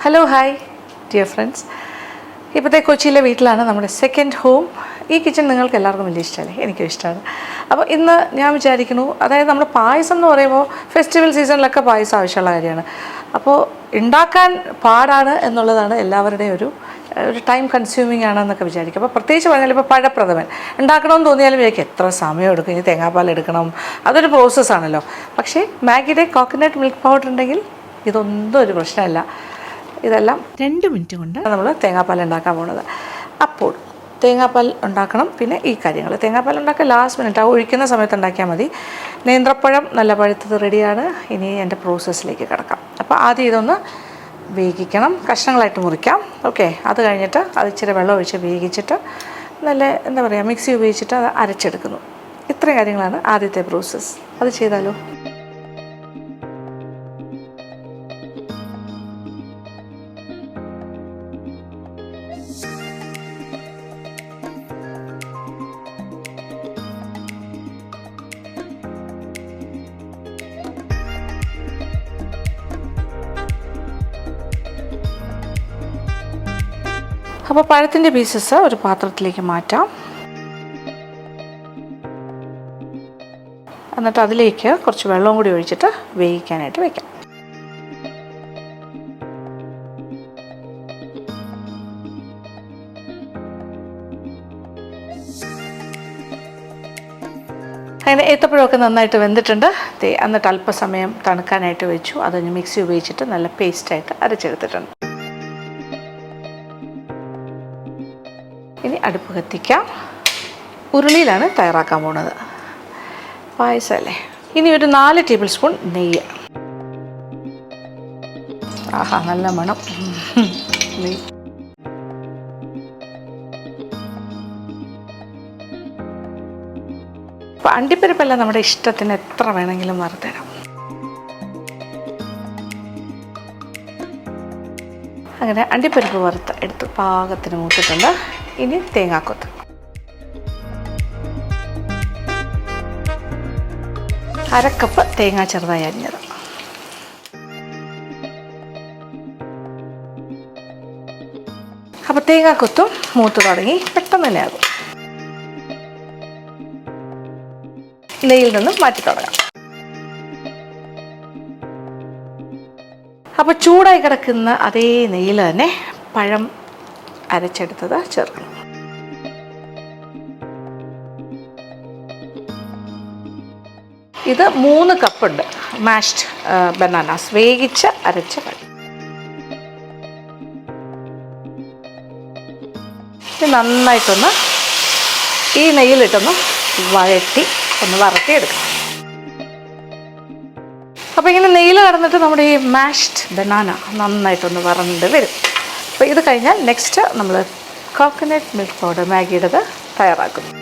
Hello hi dear friends. ഇപ്പോഴത്തെ കൊച്ചിയിലെ വീട്ടിലാണ് നമ്മുടെ സെക്കൻഡ് ഹോം. ഈ കിച്ചൺ നിങ്ങൾക്ക് എല്ലാവർക്കും വലിയ ഇഷ്ടമല്ലേ? എനിക്കും ഇഷ്ടമാണ്. അപ്പോൾ ഇന്ന് ഞാൻ വിചാരിക്കുന്നു, അതായത് നമ്മുടെ പായസം എന്ന് പറയുമ്പോൾ ഫെസ്റ്റിവൽ സീസണിലൊക്കെ പായസം ആവശ്യമുള്ള കാര്യമാണ്. അപ്പോൾ ഉണ്ടാക്കാൻ പാടാണ് എന്നുള്ളതാണ് എല്ലാവരുടെയും ഒരു ടൈം കൺസ്യൂമിങ് ആണെന്നൊക്കെ വിചാരിക്കും. അപ്പോൾ പ്രത്യേകിച്ച് പറഞ്ഞാൽ ഇപ്പോൾ പഴപ്രഥമൻ ഉണ്ടാക്കണമെന്ന് തോന്നിയാലും വിചാരിക്കും എത്ര സമയം എടുക്കും, ഇനി തേങ്ങാപ്പാൽ എടുക്കണം, അതൊരു പ്രോസസ്സാണല്ലോ. പക്ഷേ മാഗിയുടെ കോക്കനട്ട് മിൽക്ക് പൗഡർ ഉണ്ടെങ്കിൽ ഇതൊന്നും ഒരു പ്രശ്നമല്ല. ഇതെല്ലാം 2 മിനിറ്റ് കൊണ്ട് നമ്മൾ തേങ്ങാപ്പാൽ ഉണ്ടാക്കാൻ പോകുന്നത്. അപ്പോൾ തേങ്ങാപ്പാൽ ഉണ്ടാക്കണം. പിന്നെ ഈ കാര്യങ്ങൾ തേങ്ങാപ്പാൽ ഉണ്ടാക്കാൻ ലാസ്റ്റ് മിനിറ്റ് ഒഴിക്കുന്ന സമയത്ത് ഉണ്ടാക്കിയാൽ മതി. നേന്ത്രപ്പഴം നല്ല പഴുത്തത് റെഡിയാണ്. ഇനി എൻ്റെ പ്രോസസ്സിലേക്ക് കിടക്കാം. അപ്പോൾ ആദ്യം ഇതൊന്ന് വേവിക്കണം, കഷ്ണങ്ങളായിട്ട് മുറിക്കാം. ഓക്കെ, അത് കഴിഞ്ഞിട്ട് അത് ഇച്ചിരി വെള്ളം ഒഴിച്ച് വേവിച്ചിട്ട് നല്ല എന്താ പറയുക മിക്സി ഉപയോഗിച്ചിട്ട് അത് അരച്ചെടുക്കുന്നു. ഇത്രയും കാര്യങ്ങളാണ് ആദ്യത്തെ പ്രോസസ്സ്. അത് ചെയ്താലോ? അപ്പോൾ പഴത്തിൻ്റെ പീസസ് ഒരു പാത്രത്തിലേക്ക് മാറ്റാം. എന്നിട്ട് അതിലേക്ക് കുറച്ച് വെള്ളവും കൂടി ഒഴിച്ചിട്ട് വേവിക്കാനായിട്ട് വയ്ക്കാം. അങ്ങനെ ഏത്തപ്പഴമൊക്കെ നന്നായിട്ട് വെന്തിട്ടുണ്ട്. എന്നിട്ട് അല്പസമയം തണുക്കാനായിട്ട് വെച്ചു. അതിന് മിക്സി ഉപയോഗിച്ചിട്ട് നല്ല പേസ്റ്റായിട്ട് അരച്ചെടുത്തിട്ടുണ്ട്. ഇനി അടുപ്പ് കത്തിക്കാം. ഉരുളിയിലാണ് തയ്യാറാക്കാൻ പോകുന്നത്. പായസമല്ലേ. ഇനി ഒരു 4 ടേബിൾ സ്പൂൺ നെയ്യ്. ആഹാ, നല്ല മണം നെയ്യ്. അപ്പം അണ്ടിപ്പരിപ്പെല്ലാം നമ്മുടെ ഇഷ്ടത്തിന് എത്ര വേണമെങ്കിലും വറുത്തരാം. അങ്ങനെ അണ്ടിപ്പരിപ്പ് വറുത്ത് എടുത്ത് പാകത്തിന് മൂത്തിട്ടുണ്ട്. ഇനി തേങ്ങാക്കൊത്ത്. അരക്കപ്പ് തേങ്ങ ചെറുതായി അരിഞ്ഞത്. അപ്പോൾ തേങ്ങാക്കൊത്തും മൂത്ത് തുടങ്ങി. പെട്ടെന്ന് തന്നെ ആകും. നെയ്യിൽ നിന്നും മാറ്റി തുടങ്ങാം. അപ്പോൾ ചൂടായി കിടക്കുന്ന അതേ നെയ്യിൽ തന്നെ പഴം അരച്ചെടുത്തത് ചേർക്കണം. ഇത് 3 കപ്പുണ്ട് മാഷ്ഡ് ബനാനാസ്, വേവിച്ച് അരച്ച പഴം. ഇത് നന്നായിട്ടൊന്ന് ഈ നെയ്യിലിട്ടൊന്ന് വരട്ടിയെടുക്കണം. അപ്പോൾ ഇങ്ങനെ നെയ്യിൽ കടന്നിട്ട് നമ്മുടെ ഈ മാഷ്ഡ് ബനാന നന്നായിട്ടൊന്ന് വറണ്ട് വരും. അപ്പോൾ ഇത് കഴിഞ്ഞാൽ നെക്സ്റ്റ് നമ്മൾ കോക്കനട്ട് മിൽക്ക് പൗഡർ മാഗിയുടേത് തയ്യാറാക്കുന്നു.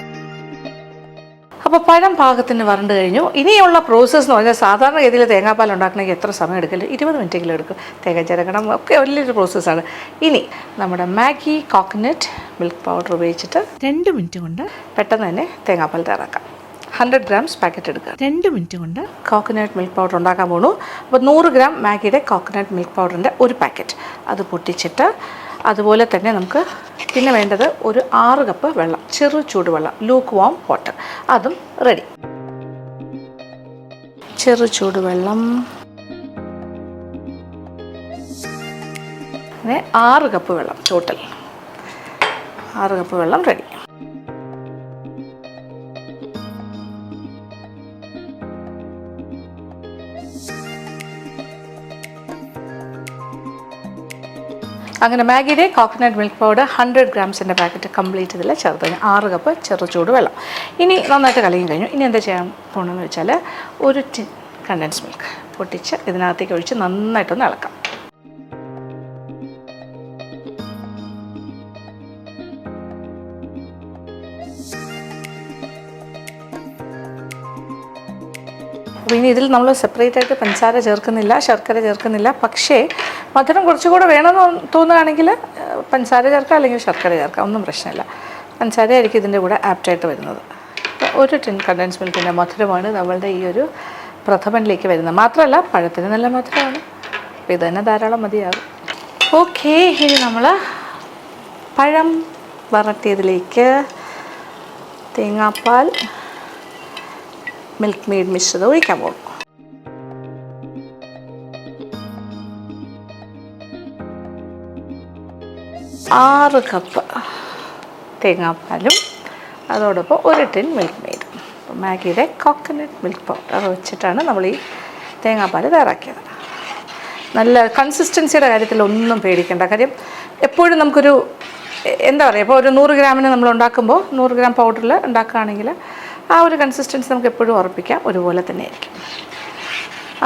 അപ്പോൾ പഴം പാകത്തിന് വരണ്ട് കഴിഞ്ഞു. ഇനിയുള്ള പ്രോസസ്സ് എന്ന് പറഞ്ഞാൽ സാധാരണ ഗതിയിൽ തേങ്ങാപ്പാൽ ഉണ്ടാക്കണമെങ്കിൽ എത്ര സമയം എടുക്കില്ല? 20 മിനിറ്റെങ്കിലും എടുക്കും. തേങ്ങ ചിരകണം ഒക്കെ വലിയൊരു പ്രോസസ്സാണ്. ഇനി നമ്മുടെ മാഗി കോക്കനട്ട് മിൽക്ക് പൗഡർ ഉപയോഗിച്ചിട്ട് 2 മിനിറ്റ് കൊണ്ട് പെട്ടെന്ന് തന്നെ തേങ്ങാപ്പാൽ തയ്യാറാക്കാം. 100 ഗ്രാംസ് പാക്കറ്റ് എടുക്കുക. 2 മിനിറ്റ് കൊണ്ട് കോക്കനട്ട് മിൽക്ക് പൗഡർ ഉണ്ടാക്കാൻ പോകുന്നു. അപ്പോൾ 100 ഗ്രാം മാഗിയുടെ കോക്കനട്ട് മിൽക്ക് പൗഡറിൻ്റെ ഒരു പാക്കറ്റ് അത് പൊട്ടിച്ചിട്ട്, അതുപോലെ തന്നെ നമുക്ക് പിന്നെ വേണ്ടത് ഒരു 6 കപ്പ് വെള്ളം, ചെറു ചൂടുവെള്ളം, lukewarm വാട്ടർ, അതും റെഡി. ചെറു ചൂടുവെള്ളം. അങ്ങനെ 6 കപ്പ് വെള്ളം ടോട്ടൽ. 6 കപ്പ് വെള്ളം റെഡി. അങ്ങനെ മാഗിയുടെ കോക്കനട്ട് മിൽക്ക് പൗഡർ 100 ഗ്രാംസിൻ്റെ പാക്കറ്റ് കംപ്ലീറ്റ് ഇതിൽ ചേർത്ത് കഴിഞ്ഞാൽ 6 കപ്പ് ചെറു ചൂട് വെള്ളം. ഇനി നന്നായിട്ട് കലങ്ങി കഴിഞ്ഞു. ഇനി എന്താ ചെയ്യാൻ പോകണമെന്ന് വെച്ചാൽ ഒരു ടിൻ കണ്ടൻസ് മിൽക്ക് പൊട്ടിച്ച് ഇതിനകത്തേക്ക് ഒഴിച്ച് നന്നായിട്ടൊന്ന് ഇളക്കാം. അപ്പോൾ ഇനി ഇതിൽ നമ്മൾ സെപ്പറേറ്റ് ആയിട്ട് പഞ്ചസാര ചേർക്കുന്നില്ല, ശർക്കര ചേർക്കുന്നില്ല. പക്ഷേ മധുരം കുറച്ചുകൂടെ വേണമെന്ന് തോന്നുകയാണെങ്കിൽ പഞ്ചസാര ചേർക്കാം, അല്ലെങ്കിൽ ശർക്കര ചേർക്കാം, ഒന്നും പ്രശ്നമില്ല. പഞ്ചസാര ആയിരിക്കും ഇതിൻ്റെ കൂടെ ആപ്റ്റായിട്ട് വരുന്നത്. ഒരു ടിൻ കണ്ടൻസ് മിൽക്കിൻ്റെ മധുരമാണ് നമ്മളുടെ ഈ ഒരു പ്രഥമനിലേക്ക് വരുന്നത്. മാത്രമല്ല പഴത്തിന് നല്ല മധുരമാണ്. അപ്പോൾ ഇത് തന്നെ ധാരാളം മതിയാകും. ഓക്കെ, ഇനി നമ്മൾ പഴം വറട്ടിയതിലേക്ക് തേങ്ങാപ്പാൽ മിൽക്ക് മെയ്ഡ് മിശ്രിതം ഒഴിക്കാൻ പോകും. 6 കപ്പ് തേങ്ങാപ്പാലും അതോടൊപ്പം 1 ടിൻ മിൽക്ക് മെയ്ഡ്. അപ്പോൾ മാഗിയുടെ കോക്കനട്ട് മിൽക്ക് പൗഡർ വെച്ചിട്ടാണ് നമ്മൾ ഈ തേങ്ങാപ്പാൽ തയ്യാറാക്കിയത്. നല്ല കൺസിസ്റ്റൻസിയുടെ കാര്യത്തിൽ ഒന്നും പേടിക്കേണ്ട. കാര്യം എപ്പോഴും നമുക്കൊരു എന്താ പറയുക, ഇപ്പോൾ ഒരു 100 ഗ്രാമിന് നമ്മൾ ഉണ്ടാക്കുമ്പോൾ 100 ഗ്രാം പൗഡറിൽ ഉണ്ടാക്കുകയാണെങ്കിൽ ആ ഒരു കൺസിസ്റ്റൻസി നമുക്ക് എപ്പോഴും ഉറപ്പിക്കാം, ഒരുപോലെ തന്നെ ആയിരിക്കും.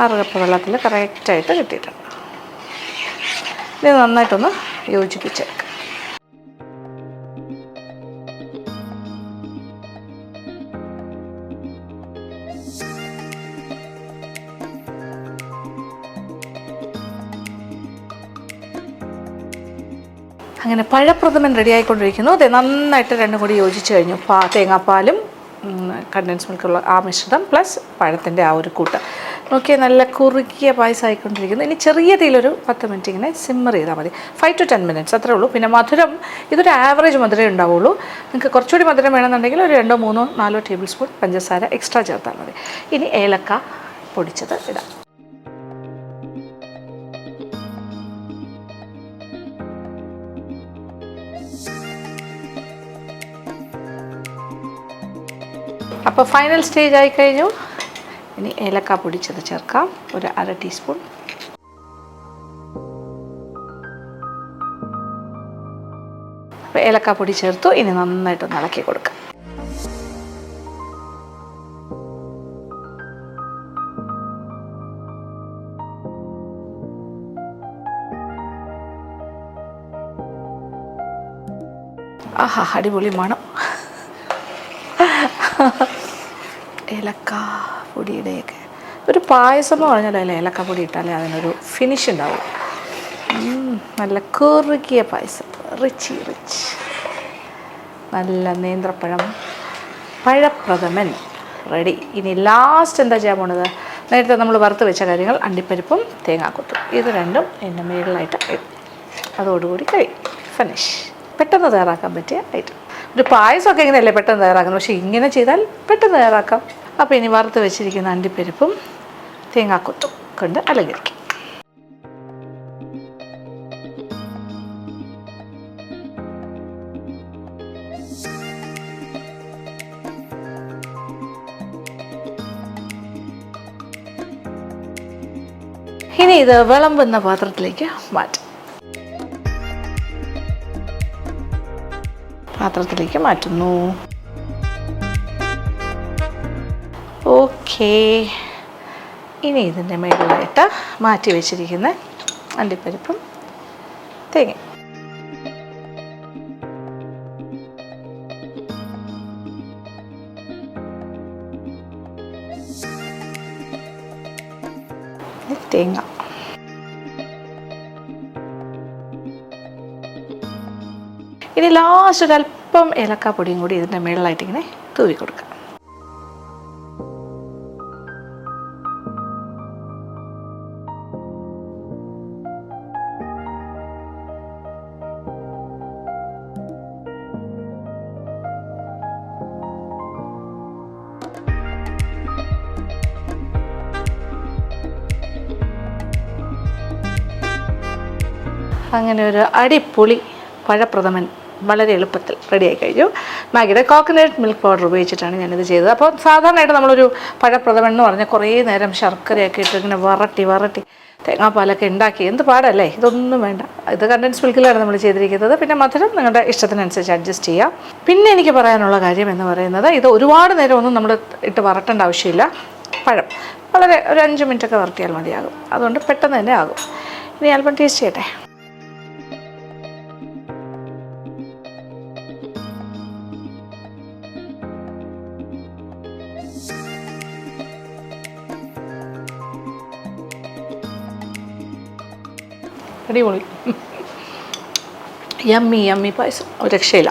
6 കപ്പ് വെള്ളത്തിൽ കറക്റ്റായിട്ട് കിട്ടിയിട്ടുണ്ട്. ഇത് നന്നായിട്ടൊന്ന് യോജിപ്പിച്ചെടുക്കാം. അങ്ങനെ പഴപ്രഥമൻ റെഡി ആയിക്കൊണ്ടിരിക്കുന്നു. അത് നന്നായിട്ട് രണ്ടും കൂടി യോജിച്ച് കഴിഞ്ഞു. തേങ്ങാപ്പാലും കണ്ടൻസ് മിൽക്കുള്ള ആ മിശ്രിതം പ്ലസ് പഴത്തിൻ്റെ ആ ഒരു കൂട്ട് നോക്കിയാൽ നല്ല കുറുകിയ പായസം ആയിക്കൊണ്ടിരിക്കുന്നു. ഇനി ചെറിയ തീയിലൊരു 10 മിനിറ്റ് ഇങ്ങനെ സിമ്മർ ചെയ്താൽ മതി. 5 to 10 മിനിറ്റ്സ് അത്രേ ഉള്ളൂ. പിന്നെ മധുരം ഇതൊരു ആവറേജ് മധുരമേ ഉണ്ടാവുള്ളൂ. നിങ്ങൾക്ക് കുറച്ചുകൂടി മധുരം വേണമെന്നുണ്ടെങ്കിൽ ഒരു 2, 3, 4 ടേബിൾ സ്പൂൺ പഞ്ചസാര എക്സ്ട്രാ ചേർത്താൽ മതി. ഇനി ഏലക്ക പൊടിച്ചത് ഇടാം. അപ്പോൾ ഫൈനൽ സ്റ്റേജ് ആയിക്കഴിഞ്ഞു. ഇനി ഏലക്ക പൊടിച്ചത് ചേർക്കാം, ഒരു 1/2 ടീസ്പൂൺ. അപ്പോൾ ഏലക്ക പൊടി ചേർത്തു. ഇനി നന്നായിട്ടൊന്ന് ഇളക്കി കൊടുക്കാം. ആഹാ, അടിപൊളി മണം. ഏലക്ക പൊടിയുടെയൊക്കെ ഒരു പായസം എന്ന് പറഞ്ഞാൽ അതിൽ ഏലക്ക പൊടി ഇട്ടാലേ അതിനൊരു ഫിനിഷ് ഉണ്ടാവും. നല്ല കുറുകിയ പായസം, റിച്ച്. നല്ല നേന്ത്രപ്പഴം പഴപ്രഥമൻ റെഡി. ഇനി ലാസ്റ്റ് എന്താ ചെയ്യാൻ പോണത്? നേരത്തെ നമ്മൾ വറുത്ത് വെച്ച കാര്യങ്ങൾ, അണ്ടിപ്പരിപ്പും തേങ്ങാക്കൊത്തും, ഇത് രണ്ടും എൻ്റെ മേളിലായിട്ട് ഇടും. അതോടുകൂടി കഴിയും. ഫിനിഷ്. പെട്ടെന്ന് തയ്യാറാക്കാൻ പറ്റിയ ഐറ്റം. ഒരു പായസമൊക്കെ ഇങ്ങനെയല്ലേ പെട്ടെന്ന് തയ്യാറാക്കുന്നത്, പക്ഷേ ഇങ്ങനെ ചെയ്താൽ പെട്ടെന്ന് തയ്യാറാക്കാം. അപ്പോൾ ഇനി വറുത്ത് വെച്ചിരിക്കുന്ന അണ്ടിപ്പരിപ്പും തേങ്ങാക്കൊത്തും കൊണ്ട് അലങ്കരിക്കും. ഇനി ഇത് വിളമ്പുന്ന പാത്രത്തിലേക്ക് മാറ്റാം. പാത്രത്തിലേക്ക് മാറ്റുന്നു. ഓക്കേ, ഇനി ഇതിൻ്റെ മേളിലായിട്ട് മാറ്റി വെച്ചിരിക്കുന്ന അണ്ടിപ്പരിപ്പും തേങ്ങ തേങ്ങ ഇനി ലാസ്റ്റ് ഒരല്പം ഏലക്കാപ്പൊടിയും കൂടി ഇതിൻ്റെ മേളിലായിട്ട് ഇങ്ങനെ തൂവി കൊടുക്കാം. അങ്ങനെ ഒരു അടിപൊളി പഴപ്രഥമൻ വളരെ എളുപ്പത്തിൽ റെഡിയായി കഴിഞ്ഞു. മാഗിയുടെ കോക്കനട്ട് മിൽക്ക് പൗഡർ ഉപയോഗിച്ചിട്ടാണ് ഞാനിത് ചെയ്തത്. അപ്പോൾ സാധാരണയായിട്ട് നമ്മളൊരു പഴപ്രഥമൻ എന്ന് പറഞ്ഞാൽ കുറേ നേരം ശർക്കരയൊക്കെ ഇട്ട് ഇങ്ങനെ വറട്ടി തേങ്ങാപ്പാലൊക്കെ ഉണ്ടാക്കി എന്ത് പാടല്ലേ. ഇതൊന്നും വേണ്ട. ഇത് കണ്ടൻസ് മിൽക്കിലാണ് നമ്മൾ ചെയ്തിരിക്കുന്നത്. പിന്നെ മധുരം നിങ്ങളുടെ ഇഷ്ടത്തിനനുസരിച്ച് അഡ്ജസ്റ്റ് ചെയ്യാം. പിന്നെ എനിക്ക് പറയാനുള്ള കാര്യം എന്ന് പറയുന്നത്, ഇത് ഒരുപാട് നേരം ഒന്നും നമ്മൾ ഇട്ട് വറട്ടേണ്ട ആവശ്യമില്ല. പഴം വളരെ ഒരു 5 മിനിറ്റൊക്കെ വറട്ടിയാൽ മതിയാകും. അതുകൊണ്ട് പെട്ടെന്ന് തന്നെ ആകും. ഇനി അല്പം ടേസ്റ്റ് ചെയ്യട്ടെ. അടിപൊളി, യമ്മി പായസം, ഒരു രക്ഷയില്ല.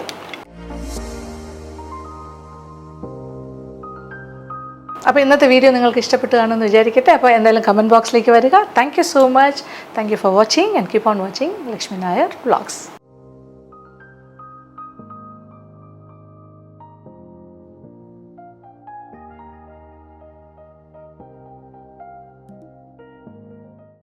അപ്പോൾ ഇന്നത്തെ വീഡിയോ നിങ്ങൾക്ക് ഇഷ്ടപ്പെട്ടു കാണുമെന്ന് വിചാരിക്കട്ടെ. അപ്പോൾ എന്തായാലും കമൻറ്റ് ബോക്സിലേക്ക് വരിക. Thank you so much. Thank you for watching and keep on watching Lakshmi Nair vlogs.